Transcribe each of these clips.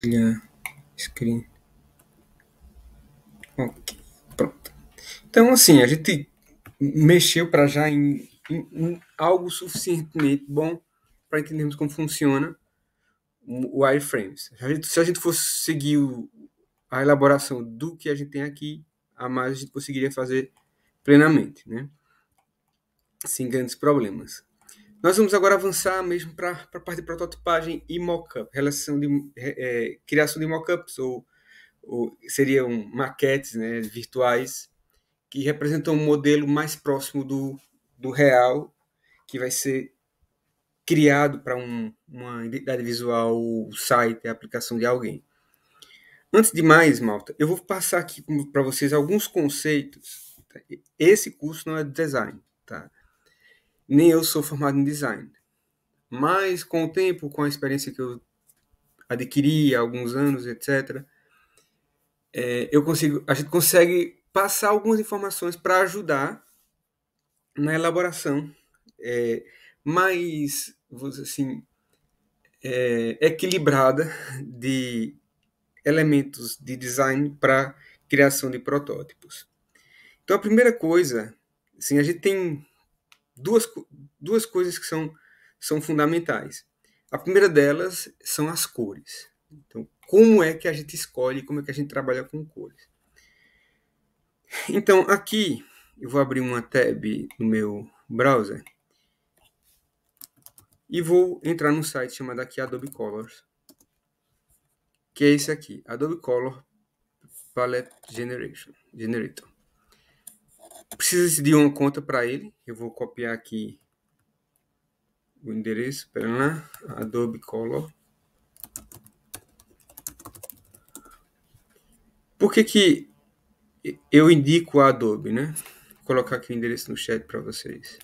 Compartilhar screen. Ok, pronto. Então, assim, a gente mexeu para já em algo suficientemente bom para entendermos como funciona o wireframes. Se a gente fosse seguir a elaboração do que a gente tem aqui, a mais a gente conseguiria fazer plenamente, né? Sem grandes problemas. Nós vamos agora avançar mesmo para a parte de prototipagem e mockup, relação de criação de mockups ou seriam maquetes, né, virtuais que representam um modelo mais próximo do real que vai ser criado para uma identidade visual, o site, a aplicação de alguém. Antes de mais, malta, eu vou passar aqui para vocês alguns conceitos. Esse curso não é de design, tá? Nem eu sou formado em design. Mas com o tempo, com a experiência que eu adquiri há alguns anos, etc., a gente consegue passar algumas informações para ajudar na elaboração mais, vamos dizer assim, equilibrada de elementos de design para criação de protótipos. Então, a primeira coisa, assim, a gente tem duas coisas que são fundamentais. A primeira delas são as cores. Então, como é que a gente escolhe, como é que a gente trabalha com cores? Então, aqui eu vou abrir uma tab no meu browser e vou entrar num site chamado aqui Adobe Colors, que é esse aqui, Adobe Color Palette Generator. Precisa de uma conta para ele. Eu vou copiar aqui o endereço, pera lá, Adobe Color. Por que eu indico a Adobe, né? Vou colocar aqui o endereço no chat para vocês.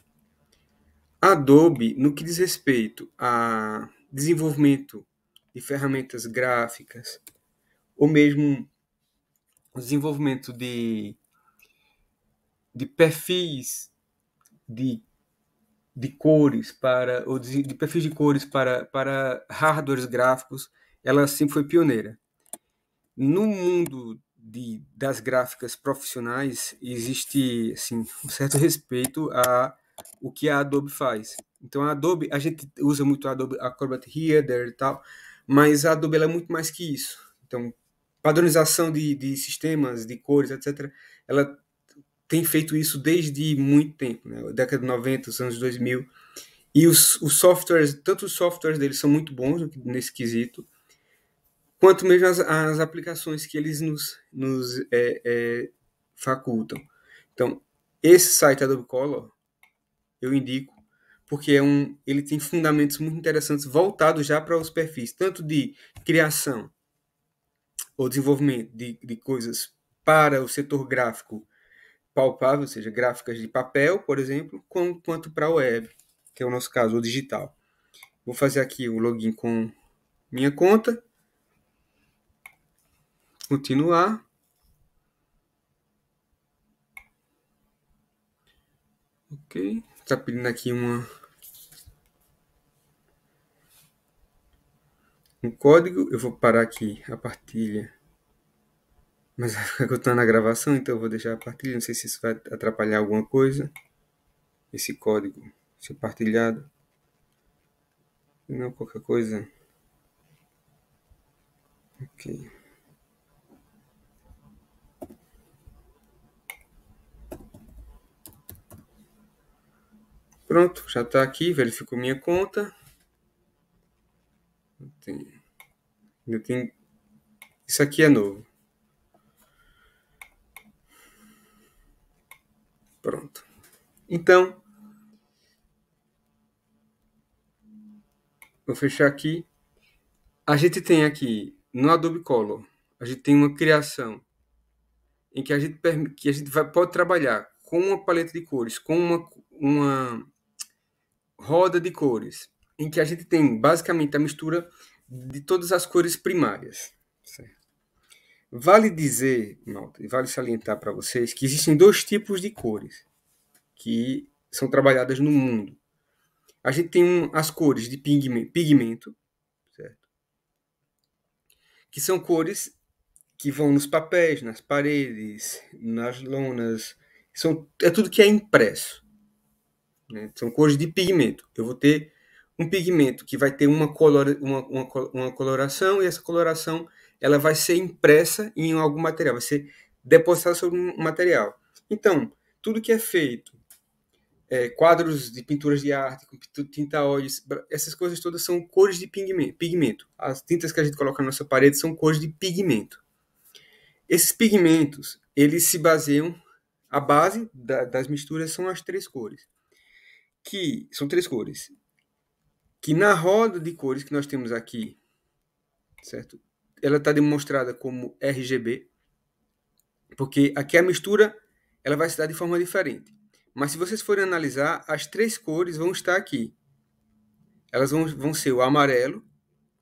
A Adobe, no que diz respeito a desenvolvimento de ferramentas gráficas, ou mesmo o desenvolvimento de perfis de cores ou de perfis de cores para hardwares gráficos, ela sempre foi pioneira. No mundo das gráficas profissionais, existe assim, um certo respeito a o que a Adobe faz. Então, a Adobe, a gente usa muito a Adobe Acrobat Reader e tal, mas a Adobe ela é muito mais que isso. Então, padronização de sistemas, de cores, etc., ela tem feito isso desde muito tempo, né? Década de 90, os anos 2000. E os softwares, tanto os softwares deles são muito bons nesse quesito, quanto mesmo as aplicações que eles nos facultam. Então, esse site Adobe Color, eu indico, porque ele tem fundamentos muito interessantes voltados já para os perfis, tanto de criação ou desenvolvimento de coisas para o setor gráfico palpável, ou seja, gráficas de papel, por exemplo, quanto para a web, que é o nosso caso, o digital. Vou fazer aqui o login com minha conta, continuar. Ok, está pedindo aqui um código, eu vou parar aqui a partilha, mas vai ficar que eu estou na gravação, então eu vou deixar a partilha, não sei se isso vai atrapalhar alguma coisa, esse código ser partilhado, não qualquer coisa, ok. Pronto, já está aqui, verificou minha conta, ainda tem, isso aqui é novo, pronto. Então, vou fechar aqui. A gente tem aqui no Adobe Color, a gente tem uma criação em que a gente pode trabalhar com uma paleta de cores, com uma roda de cores, em que a gente tem basicamente a mistura de todas as cores primárias. Certo? Vale dizer, malta, e vale salientar para vocês que existem dois tipos de cores que são trabalhadas no mundo. A gente tem as cores de pigmento, certo? que são cores que vão nos papéis, nas paredes, nas lonas. É tudo que é impresso, né? São cores de pigmento. Eu vou ter um pigmento que vai ter uma coloração, e essa coloração ela vai ser impressa em algum material, vai ser depositada sobre um material. Então, tudo que é feito, quadros de pinturas de arte, com tinta a óleo, essas coisas todas são cores de pigmento. As tintas que a gente coloca na nossa parede são cores de pigmento. Esses pigmentos, eles se baseiam, a base das misturas são as três cores, que são três cores, que na roda de cores que nós temos aqui, certo? Ela está demonstrada como RGB, porque aqui a mistura ela vai se dar de forma diferente. Mas se vocês forem analisar, as três cores vão estar aqui. Elas vão ser o amarelo,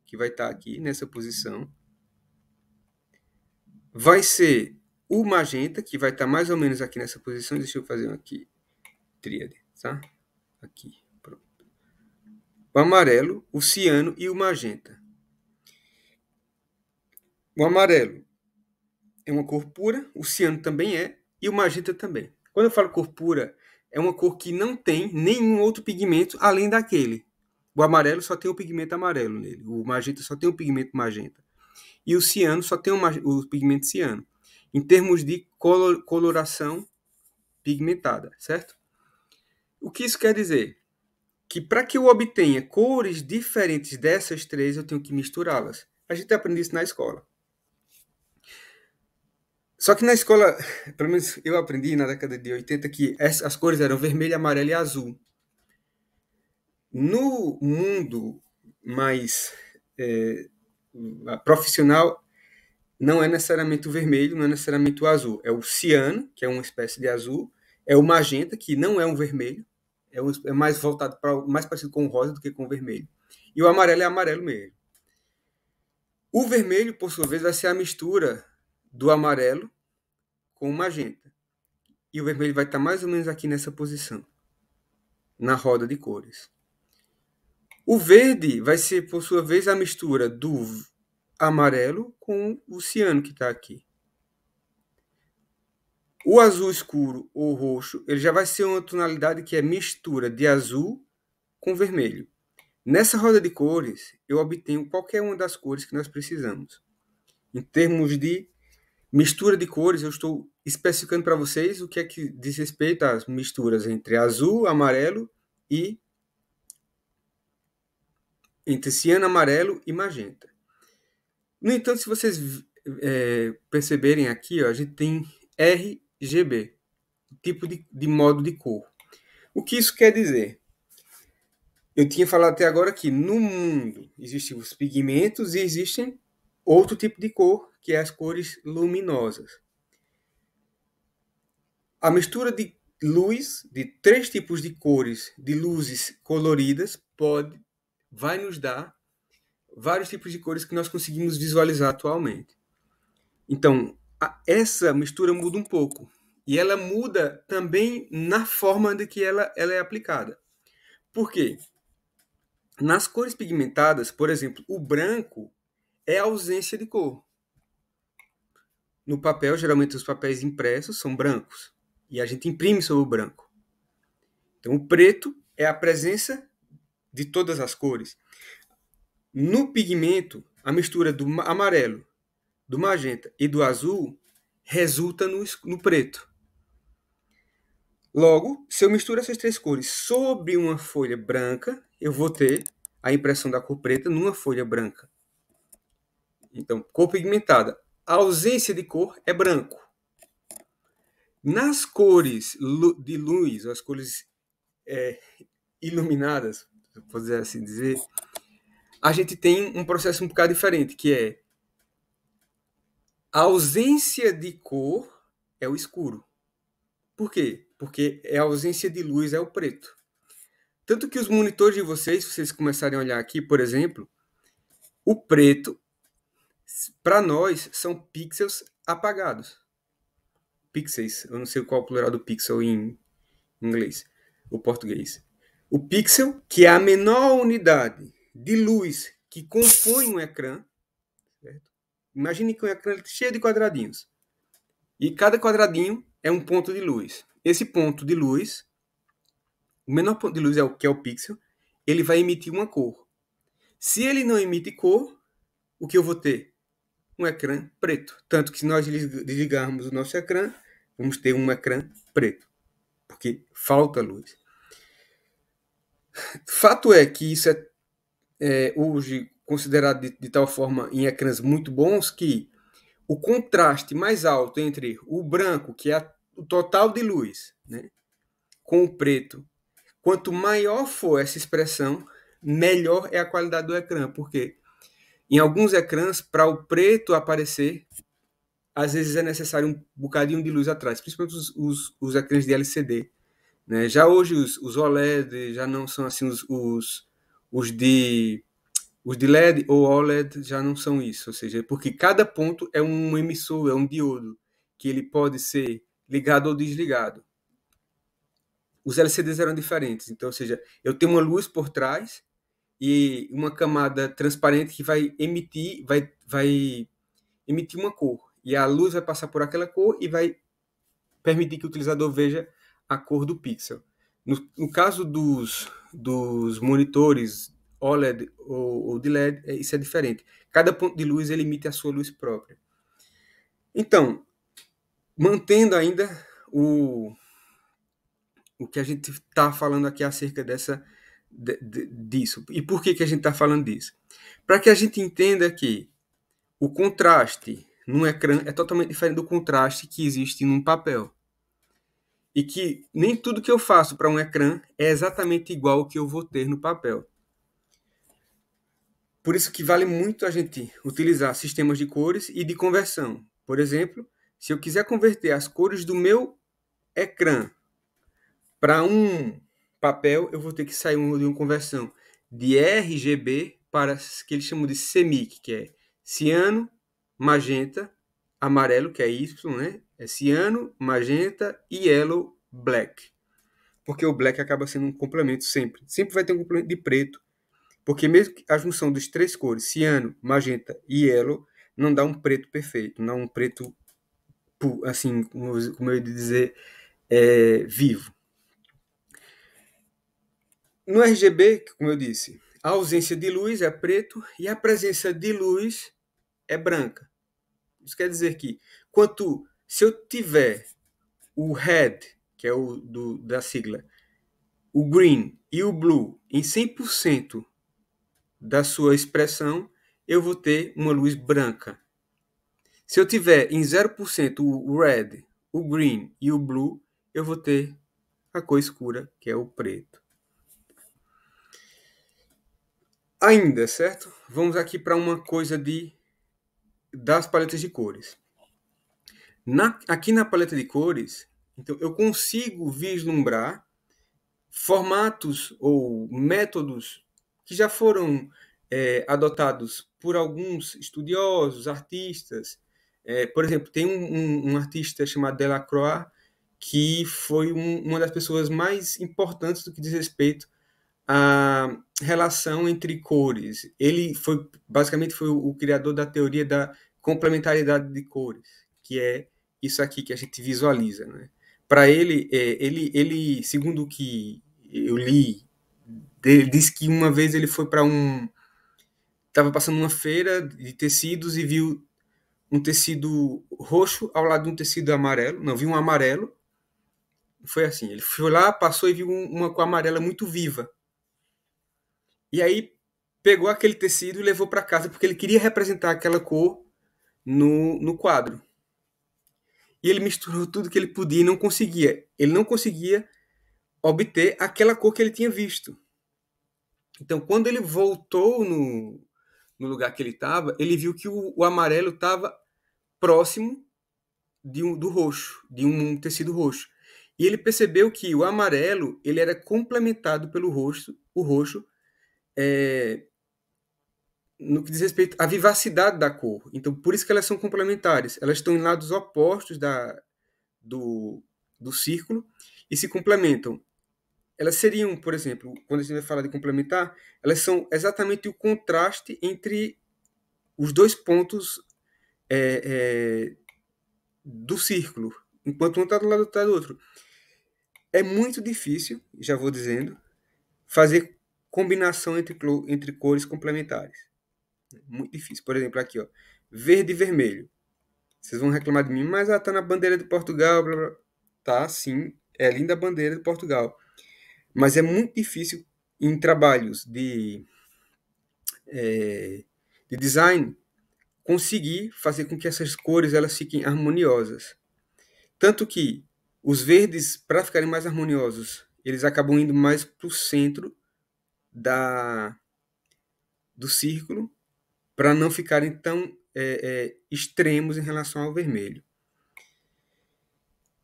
que vai estar aqui nessa posição. Vai ser o magenta, que vai estar mais ou menos aqui nessa posição. Deixa eu fazer aqui, tríade, tá? Aqui, pronto. O amarelo, o ciano e o magenta. O amarelo é uma cor pura, o ciano também é, e o magenta também. Quando eu falo cor pura, é uma cor que não tem nenhum outro pigmento além daquele. O amarelo só tem o pigmento amarelo nele, o magenta só tem o pigmento magenta. E o ciano só tem o pigmento ciano, em termos de coloração pigmentada, certo? O que isso quer dizer? Que para que eu obtenha cores diferentes dessas três, eu tenho que misturá-las. A gente aprende isso na escola. Só que na escola, pelo menos eu aprendi na década de 80, que as cores eram vermelho, amarelo e azul. No mundo mais profissional, não é necessariamente o vermelho, não é necessariamente o azul. É o ciano, que é uma espécie de azul, é o magenta, que não é um vermelho, é mais voltado para mais parecido com o rosa do que com o vermelho. E o amarelo é amarelo mesmo. O vermelho, por sua vez, vai ser a mistura do amarelo com o magenta. E o vermelho vai estar mais ou menos aqui nessa posição, na roda de cores. O verde vai ser, por sua vez, a mistura do amarelo com o ciano que está aqui. O azul escuro ou roxo, ele já vai ser uma tonalidade que é mistura de azul com vermelho. Nessa roda de cores, eu obtenho qualquer uma das cores que nós precisamos. Em termos de mistura de cores, eu estou especificando para vocês o que é que diz respeito às misturas entre azul, amarelo e entre ciano, amarelo e magenta. No entanto, se vocês perceberem aqui, ó, a gente tem RGB, tipo de modo de cor. O que isso quer dizer? Eu tinha falado até agora que no mundo existem os pigmentos e existem outro tipo de cor, que é as cores luminosas. A mistura de luz, de três tipos de cores, de luzes coloridas, vai nos dar vários tipos de cores que nós conseguimos visualizar atualmente. Então, essa mistura muda um pouco. E ela muda também na forma de que ela é aplicada. Por quê? Nas cores pigmentadas, por exemplo, o branco é a ausência de cor. No papel, geralmente os papéis impressos são brancos. E a gente imprime sobre o branco. Então, o preto é a presença de todas as cores. No pigmento, a mistura do amarelo, do magenta e do azul resulta no preto. Logo, se eu misturo essas três cores sobre uma folha branca, eu vou ter a impressão da cor preta numa folha branca. Então, cor pigmentada. A ausência de cor é branco. Nas cores de luz, as cores iluminadas, se eu puder assim dizer, a gente tem um processo um bocado diferente, que é a ausência de cor é o escuro. Por quê? Porque a ausência de luz é o preto. Tanto que os monitores de vocês, se vocês começarem a olhar aqui, por exemplo, o preto, para nós, são pixels apagados. Pixels, eu não sei qual é o plural do pixel em inglês ou português. O pixel, que é a menor unidade de luz que compõe um ecrã, certo? Imagine que um ecrã cheio de quadradinhos. E cada quadradinho é um ponto de luz. Esse ponto de luz, o menor ponto de luz é o que é o pixel, ele vai emitir uma cor. Se ele não emite cor, o que eu vou ter? Um ecrã preto. Tanto que se nós desligarmos o nosso ecrã, vamos ter um ecrã preto, porque falta luz. Fato é que isso é hoje considerado de tal forma em ecrãs muito bons que o contraste mais alto entre o branco, que é o total de luz, né, com o preto, quanto maior for essa expressão, melhor é a qualidade do ecrã, porque em alguns ecrãs, para o preto aparecer, às vezes é necessário um bocadinho de luz atrás, principalmente os ecrãs de LCD. Né? Já hoje os OLED já não são assim os de os de LED ou OLED já não são isso, ou seja, porque cada ponto é um emissor, é um diodo, que ele pode ser ligado ou desligado. Os LCDs eram diferentes, então, ou seja, eu tenho uma luz por trás e uma camada transparente que vai emitir uma cor. E a luz vai passar por aquela cor e vai permitir que o utilizador veja a cor do pixel. No caso dos monitores OLED ou de LED, isso é diferente. Cada ponto de luz ele emite a sua luz própria. Então, mantendo ainda o que a gente está falando aqui acerca disso. E por que a gente está falando disso? Para que a gente entenda que o contraste num ecrã é totalmente diferente do contraste que existe num papel. E que nem tudo que eu faço para um ecrã é exatamente igual ao que eu vou ter no papel. Por isso que vale muito a gente utilizar sistemas de cores e de conversão. Por exemplo, se eu quiser converter as cores do meu ecrã para um papel, eu vou ter que sair de uma conversão de RGB para que eles chamam de CMYK, que é ciano, magenta, amarelo, que é Y, né? É ciano, magenta e yellow, black. Porque o black acaba sendo um complemento sempre. Sempre vai ter um complemento de preto. Porque mesmo que a junção das três cores, ciano, magenta e yellow, não dá um preto perfeito. Não dá um preto, assim, como eu ia dizer, vivo. No RGB, como eu disse, a ausência de luz é preto e a presença de luz é branca. Isso quer dizer que se eu tiver o red, que é da sigla, o green e o blue em 100% da sua expressão, eu vou ter uma luz branca. Se eu tiver em 0% o red, o green e o blue, eu vou ter a cor escura, que é o preto. Ainda, certo? Vamos aqui para uma coisa das paletas de cores. Aqui na paleta de cores, então, eu consigo vislumbrar formatos ou métodos que já foram adotados por alguns estudiosos, artistas. Por exemplo, tem um artista chamado Delacroix, que foi uma das pessoas mais importantes do que diz respeito à relação entre cores. Ele basicamente foi o criador da teoria da complementariedade de cores, que é isso aqui que a gente visualiza, né? Para ele, segundo o que eu li, ele disse que uma vez ele foi para estava passando uma feira de tecidos e viu um tecido roxo ao lado de um tecido amarelo. Não, viu um amarelo. Foi assim, ele foi lá, passou e viu uma cor amarela muito viva. E aí pegou aquele tecido e levou para casa porque ele queria representar aquela cor no quadro. E ele misturou tudo que ele podia e não conseguia. Ele não conseguia obter aquela cor que ele tinha visto. Então, quando ele voltou no lugar que ele estava, ele viu que o amarelo estava próximo do roxo, de um tecido roxo. E ele percebeu que o amarelo ele era complementado pelo roxo, o roxo, no que diz respeito à vivacidade da cor. Então, por isso que elas são complementares. Elas estão em lados opostos do círculo e se complementam. Elas seriam, por exemplo, quando a gente vai falar de complementar, elas são exatamente o contraste entre os dois pontos do círculo, enquanto um está do lado do outro. É muito difícil, já vou dizendo, fazer combinação entre cores complementares. Muito difícil. Por exemplo, aqui, ó, verde e vermelho. Vocês vão reclamar de mim, mas tá na bandeira de Portugal, blá, blá. Tá, sim, é linda a bandeira de Portugal. Mas é muito difícil em trabalhos de design conseguir fazer com que essas cores elas fiquem harmoniosas. Tanto que os verdes, para ficarem mais harmoniosos, eles acabam indo mais para o centro do círculo, para não ficarem tão extremos em relação ao vermelho.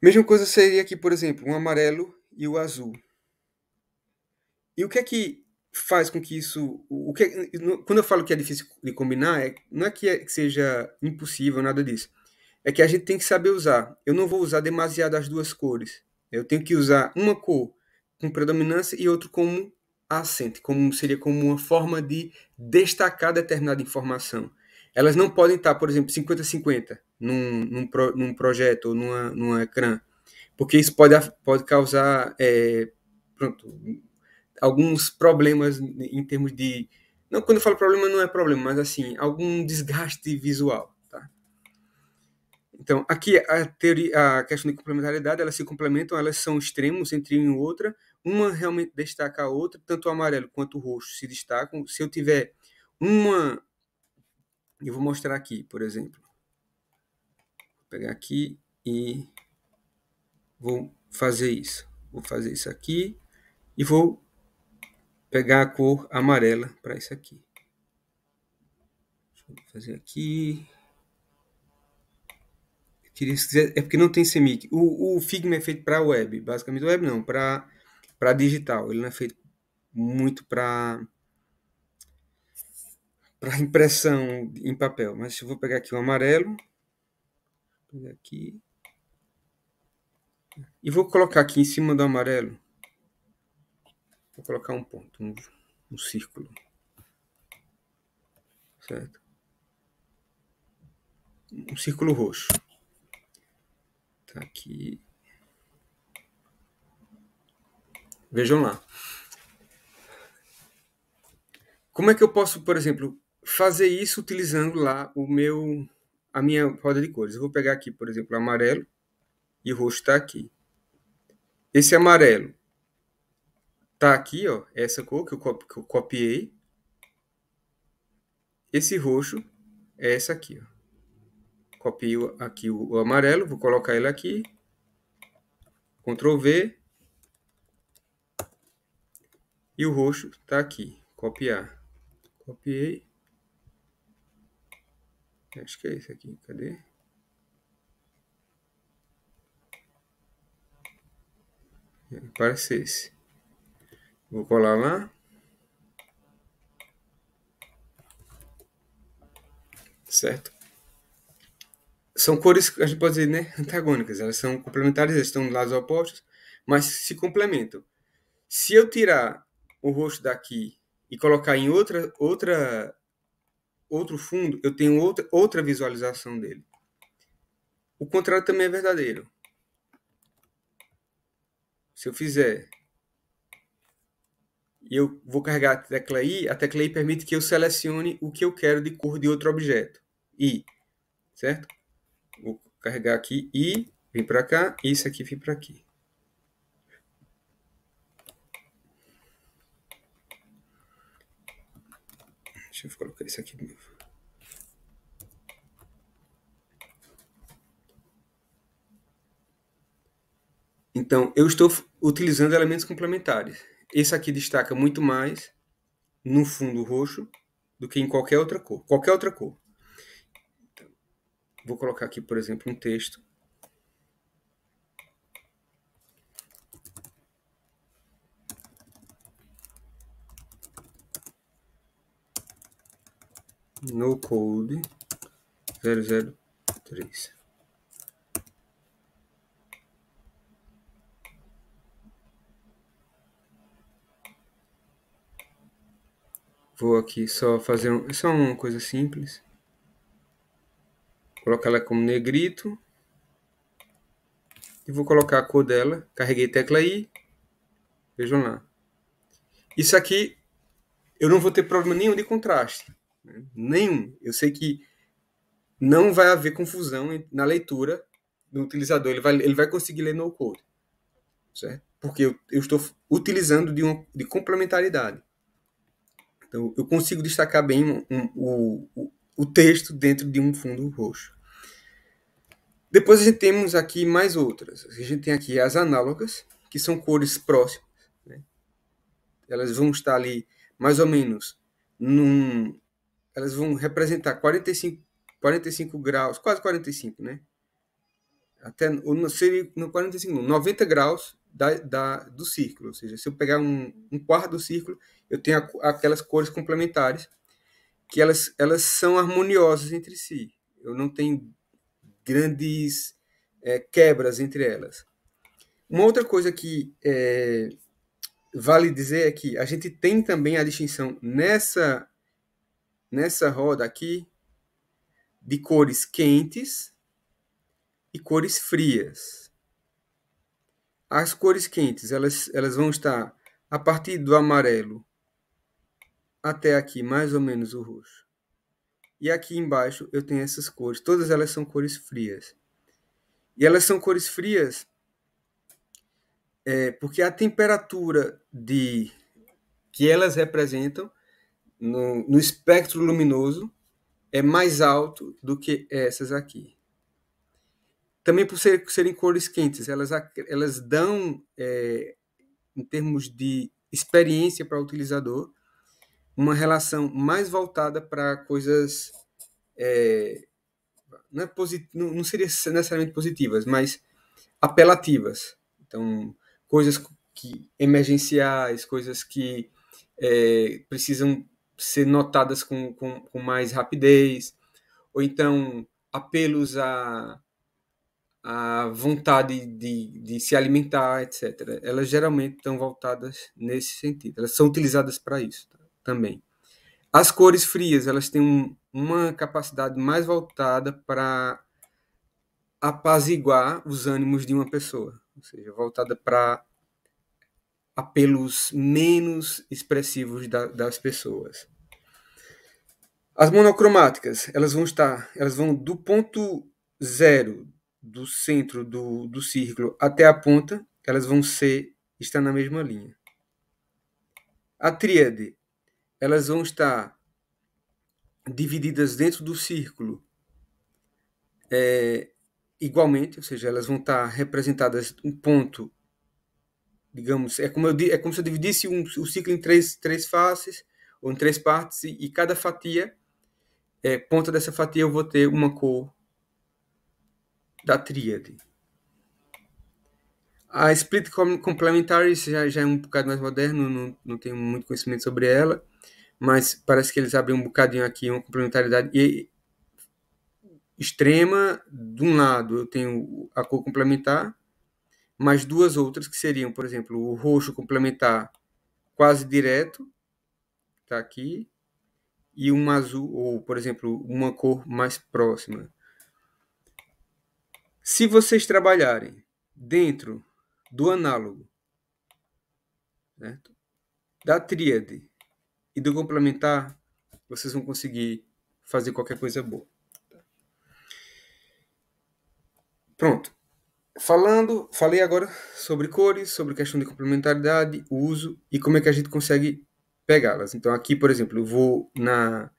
Mesma coisa seria aqui, por exemplo, um amarelo e o azul. E o que é que faz com que isso... quando eu falo que é difícil de combinar, não é que seja impossível, nada disso. É que a gente tem que saber usar. Eu não vou usar demasiado as duas cores. Eu tenho que usar uma cor com predominância e outra como acento, seria como uma forma de destacar determinada informação. Elas não podem estar, por exemplo, 50-50 num projeto ou num ecrã, porque isso pode causar pronto, alguns problemas em termos de... Não, quando eu falo problema, não é problema, mas assim, algum desgaste visual. Tá? Então, aqui a questão de complementariedade, elas se complementam, elas são extremos entre uma e outra, uma realmente destaca a outra, tanto o amarelo quanto o roxo se destacam. Se eu tiver uma... Eu vou mostrar aqui, por exemplo. Vou pegar aqui e vou fazer isso. Vou fazer isso aqui e vou pegar a cor amarela para isso aqui. Deixa eu fazer aqui. É porque não tem CMYK. O Figma é feito para web, basicamente web não, para digital. Ele não é feito muito para impressão em papel. Mas eu vou pegar aqui o amarelo, vou pegar aqui e vou colocar aqui em cima do amarelo. Vou colocar um ponto, um círculo, certo? Um círculo roxo. Tá aqui. Vejam lá. Como é que eu posso, por exemplo, fazer isso utilizando lá a minha roda de cores? Eu vou pegar aqui, por exemplo, amarelo e o roxo está aqui. Esse amarelo está aqui, ó, essa cor que eu copiei. Esse roxo é essa aqui, ó. Copiei aqui o amarelo, vou colocar ele aqui. Ctrl V. E o roxo está aqui. Copiar. Copiei. Acho que é esse aqui. Cadê? Parece esse. Vou colar lá. Certo? São cores, a gente pode dizer, né, antagônicas. Elas são complementares, elas estão lados opostos, mas se complementam. Se eu tirar o roxo daqui e colocar em outro fundo, eu tenho outra visualização dele. O contrário também é verdadeiro. Se eu fizer e eu vou carregar a tecla I permite que eu selecione o que eu quero de cor de outro objeto. I, certo? Vou carregar aqui I, vem para cá, e isso aqui vem para aqui. Deixa eu colocar isso aqui de novo. Então, eu estou utilizando elementos complementares. Esse aqui destaca muito mais no fundo roxo do que em qualquer outra cor. Qualquer outra cor. Então, vou colocar aqui, por exemplo, um texto. No code 003. Vou aqui só fazer só uma coisa simples. colocar ela como negrito. E vou colocar a cor dela. Carreguei tecla I. Vejam lá. Isso aqui eu não vou ter problema nenhum de contraste. Né? Nenhum. Eu sei que não vai haver confusão na leitura do utilizador. Ele vai conseguir ler no code. Certo? Porque eu estou utilizando de complementaridade. Então, eu consigo destacar bem o texto dentro de um fundo roxo. Depois a gente temos aqui mais outras. A gente tem aqui as análogas, que são cores próximas. Né? Elas vão estar ali mais ou menos elas vão representar 45 graus, quase 45, né? Até seria no 45, não, 90 graus do círculo. Ou seja, se eu pegar um quarto do círculo, eu tenho aquelas cores complementares que elas são harmoniosas entre si. Eu não tenho grandes quebras entre elas. Uma outra coisa que vale dizer é que a gente tem também a distinção nessa roda aqui de cores quentes e cores frias. As cores quentes, elas vão estar a partir do amarelo até aqui, mais ou menos o roxo. E aqui embaixo eu tenho essas cores. Todas elas são cores frias. E elas são cores frias porque a temperatura que elas representam no espectro luminoso é mais alto do que essas aqui. Também por serem cores quentes, elas dão, em termos de experiência para o utilizador, uma relação mais voltada para coisas não seria necessariamente positivas, mas apelativas. Então, coisas emergenciais, coisas que precisam ser notadas com mais rapidez, ou então apelos à vontade de se alimentar, etc. Elas geralmente estão voltadas nesse sentido. Elas são utilizadas para isso também. As cores frias, elas têm uma capacidade mais voltada para apaziguar os ânimos de uma pessoa, ou seja, voltada para apelos menos expressivos das pessoas. As monocromáticas, elas vão do ponto zero do centro do círculo até a ponta, elas vão estar na mesma linha. A tríade, elas vão estar divididas dentro do círculo igualmente, ou seja, elas vão estar representadas um ponto, digamos, é como se eu dividisse o ciclo em três faces, ou em três partes, e cada fatia, ponta dessa fatia eu vou ter uma cor da tríade. A Split Complementary já é um bocado mais moderno, não tenho muito conhecimento sobre ela, mas parece que eles abrem um bocadinho aqui uma complementaridade extrema. De um lado eu tenho a cor complementar, mais duas outras que seriam, por exemplo, o roxo complementar quase direto, está aqui, e um azul, ou, por exemplo, uma cor mais próxima. Se vocês trabalharem dentro do análogo, certo? Da tríade e do complementar, vocês vão conseguir fazer qualquer coisa boa. Pronto. Falei agora sobre cores, sobre questão de complementaridade, uso e como é que a gente consegue pegá-las. Então aqui, por exemplo, eu vou na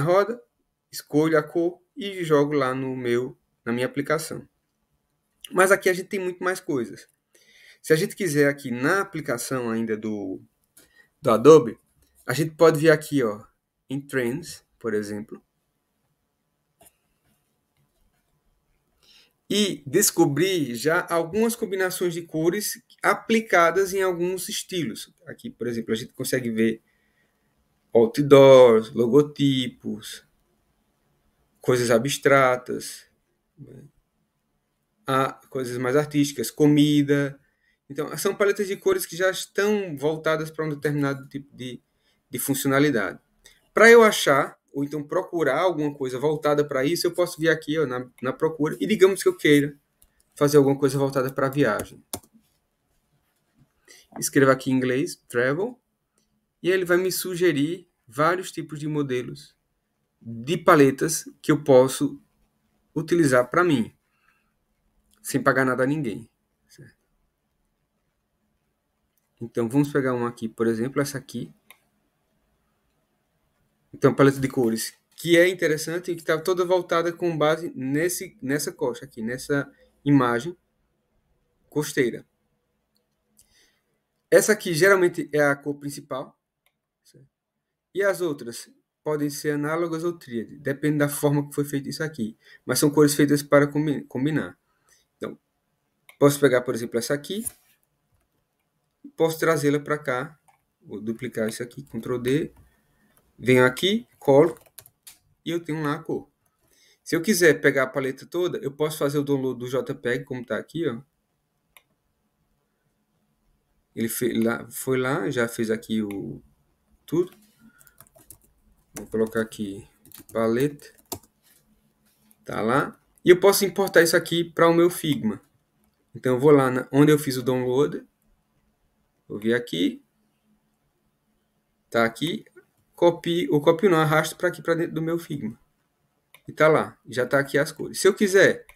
roda, escolho a cor e jogo lá na minha aplicação. Mas aqui a gente tem muito mais coisas. Se a gente quiser aqui na aplicação ainda do Adobe, a gente pode vir aqui, em Trends, por exemplo, e descobrir já algumas combinações de cores aplicadas em alguns estilos. Aqui, por exemplo, a gente consegue ver outdoors, logotipos, coisas abstratas, coisas mais artísticas, comida. Então, são paletas de cores que já estão voltadas para um determinado tipo de funcionalidade. Para eu achar ou então procurar alguma coisa voltada para isso, eu posso vir aqui ó, na procura e digamos que eu queira fazer alguma coisa voltada para viagem. Escreva aqui em inglês, travel, e ele vai me sugerir vários tipos de modelos de paletas que eu posso utilizar para mim, sem pagar nada a ninguém. Certo? Então, vamos pegar uma aqui, por exemplo, essa aqui. Então, paleta de cores, que é interessante e que está toda voltada com base nessa coxa aqui, nessa imagem costeira. Essa aqui geralmente é a cor principal. Certo? E as outras podem ser análogas ou tríade, depende da forma que foi feito isso aqui. Mas são cores feitas para combinar. Então, posso pegar, por exemplo, essa aqui. E posso trazê-la para cá. Vou duplicar isso aqui, Ctrl D. Venho aqui, colo. E eu tenho lá a cor. Se eu quiser pegar a paleta toda, eu posso fazer o download do JPEG, como está aqui, ó. Ele foi lá, já fez aqui tudo. Vou colocar aqui paleta. Tá lá. E eu posso importar isso aqui para o meu Figma. Então eu vou lá onde eu fiz o download. Vou vir aqui. Tá aqui. Copio não, arrasto para aqui para dentro do meu Figma. E tá lá. Já tá aqui as cores. Se eu quiser,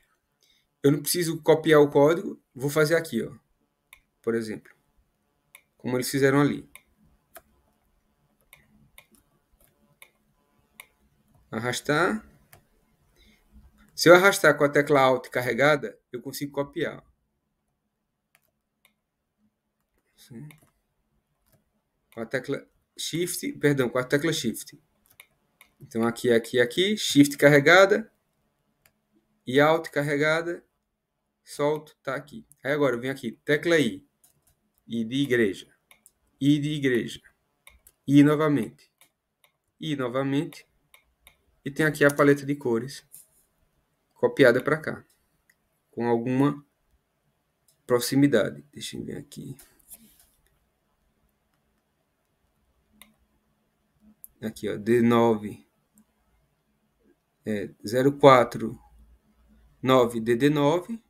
eu não preciso copiar o código. Vou fazer aqui, ó. Por exemplo. Como eles fizeram ali. Arrastar. Se eu arrastar com a tecla Alt carregada, eu consigo copiar. Sim. Com a tecla Shift, perdão, com a tecla Shift. Então aqui, Shift carregada e Alt carregada, solto, tá aqui. Aí agora eu venho aqui, tecla I de igreja, I de igreja, I novamente, e tem aqui a paleta de cores copiada para cá, com alguma proximidade. Deixa eu ver aqui. Aqui, ó, D9, 049 DD9.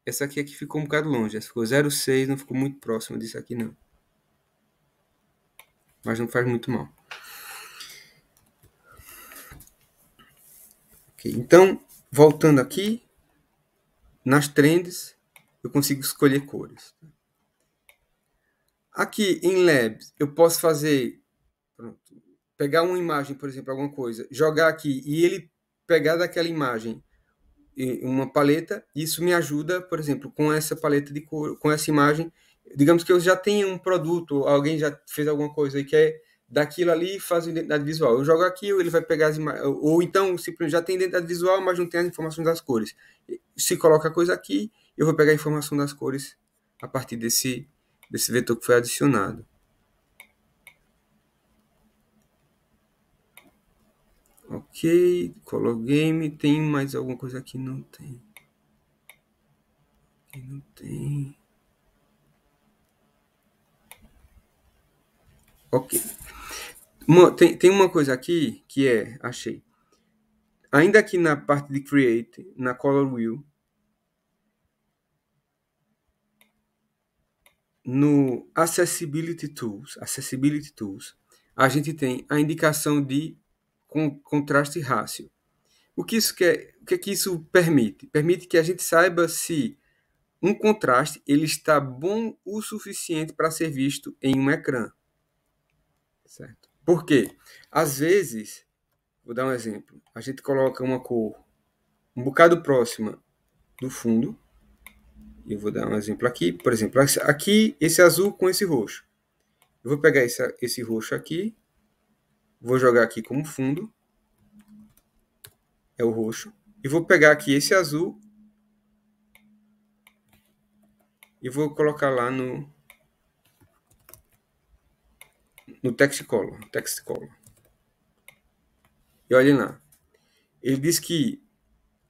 Essa aqui ficou um bocado longe, essa ficou 0,6, não ficou muito próximo disso aqui não. Mas não faz muito mal. Okay, então, voltando aqui, nas trends, eu consigo escolher cores. Aqui em Labs, eu posso fazer, pegar uma imagem, por exemplo, alguma coisa, jogar aqui e ele pegar daquela imagem uma paleta. Isso me ajuda, por exemplo, com essa paleta de cor, com essa imagem. Digamos que eu já tenho um produto, alguém já fez alguma coisa e quer daquilo ali faz identidade visual. Eu jogo aqui, ele vai pegar as imagens, ou então simplesmente já tem identidade visual, mas não tem as informações das cores. Se coloca a coisa aqui, eu vou pegar a informação das cores a partir desse vetor que foi adicionado. Ok, Color Game, tem mais alguma coisa aqui? Não tem. Aqui não tem. Ok. Tem uma coisa aqui que achei. Ainda aqui na parte de Create, na Color Wheel, no Accessibility Tools, a gente tem a indicação de contraste rácio. O que isso permite? Permite que a gente saiba se um contraste ele está bom o suficiente para ser visto em um ecrã. Certo? Por quê? Às vezes, vou dar um exemplo, a gente coloca uma cor um bocado próxima do fundo. Eu vou dar um exemplo aqui. Por exemplo, aqui esse azul com esse roxo. Eu vou pegar esse roxo aqui, vou jogar aqui como fundo. É o roxo. E vou pegar aqui esse azul e vou colocar lá no text color. E olhem lá. Ele diz que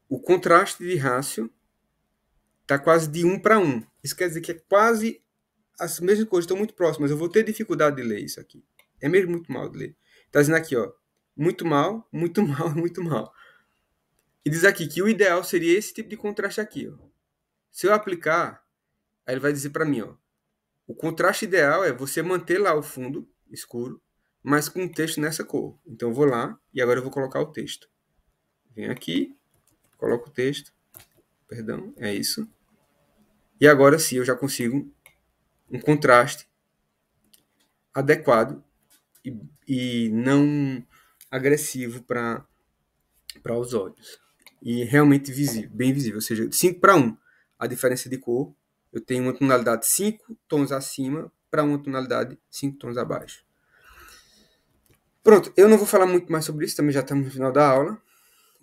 o contraste de rácio está quase de 1 para 1. Isso quer dizer que é quase as mesmas coisas, estão muito próximas. Eu vou ter dificuldade de ler isso aqui. É mesmo muito mal de ler. Está dizendo aqui, ó, muito mal, muito mal, muito mal. E diz aqui que o ideal seria esse tipo de contraste aqui, ó. Se eu aplicar, aí ele vai dizer para mim, ó, o contraste ideal é você manter lá o fundo escuro, mas com o texto nessa cor. Então eu vou lá e agora eu vou colocar o texto. Venho aqui, coloco o texto, perdão, é isso. E agora sim eu já consigo um contraste adequado e não agressivo para os olhos. E realmente visível, bem visível, ou seja, 5 para 1. A diferença de cor, eu tenho uma tonalidade 5 tons acima para uma tonalidade 5 tons abaixo. Pronto, eu não vou falar muito mais sobre isso, também já estamos no final da aula.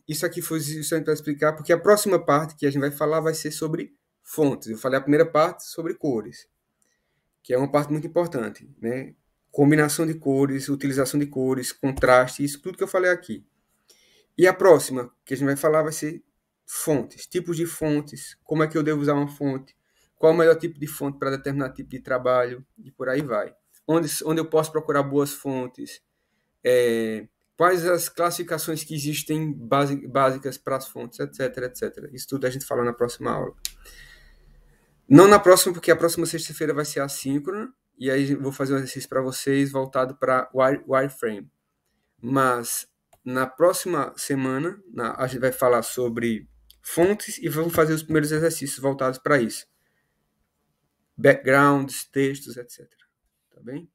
Isso aqui foi justamente para explicar, porque a próxima parte que a gente vai falar vai ser sobre fontes. Eu falei a primeira parte sobre cores, que é uma parte muito importante, né? Combinação de cores, utilização de cores, contraste, isso tudo que eu falei aqui. E a próxima que a gente vai falar vai ser fontes, tipos de fontes, como é que eu devo usar uma fonte, qual é o melhor tipo de fonte para determinado tipo de trabalho, e por aí vai. Onde eu posso procurar boas fontes, quais as classificações que existem básicas para as fontes, etc, etc. Isso tudo a gente fala na próxima aula. Não na próxima, porque a próxima sexta-feira vai ser assíncrona, e aí eu vou fazer um exercício para vocês voltado para wireframe. Mas na próxima semana a gente vai falar sobre fontes e vamos fazer os primeiros exercícios voltados para isso. Backgrounds, textos, etc. Tá bem?